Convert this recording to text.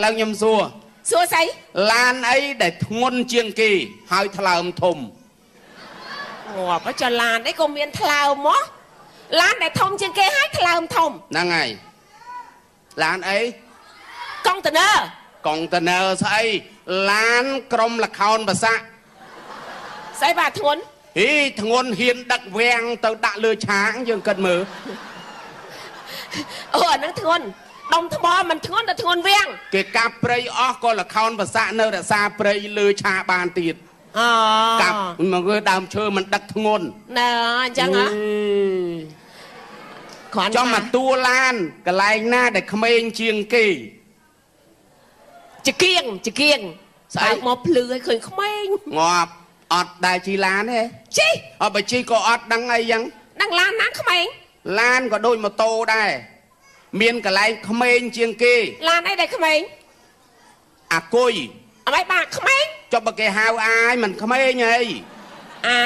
ឡើងខ្ញុំសួរស្អីឡានអីដែលធ្ងន់ជាងគេហើយថ្លើមធំងាប់ចុះឡានអីក៏មានថ្លើមមកឡានដែលធំជាងគេហើយថ្លើមធំហ្នឹងហើយឡានអីកុងតឺន័រស្អីឡានក្រុមលខោនភាសាស្អីបាទធ្ងន់ធ្ងន់ហ៊ានដឹកវាំងទៅដាក់លើឆាងយើងគិតមើលអូអាហ្នឹងធ្ងន់ដុំថ្មមិនធ្ងន់តែធ្ងន់វាំងគេកាប់ព្រៃអស់ក៏លខោនភាសានៅរក្សាព្រៃលើឆាបានទៀតអូកាប់មកដើមឈើមិនដឹកធ្ងន់ណែអញ្ចឹងហ៎ចំមកតួឡានកន្លែងណាដែលក្មេងជាងគេចកៀងស្អែកមកភ្លឺឲ្យឃើញក្មេងងាប់អត់ដែរជីឡានទេជីអត់បើជីក៏អត់ដឹងអីយ៉ាងដឹងឡានណាក្មេងឡានក៏ដូចម៉ូតូដែរមានកន្លែងក្មេងជាងគេឡានអីដែលក្មេងអាគុយអ្វីបាទក្មេងចុះបើគេហៅអាយមិនក្មេងអីអា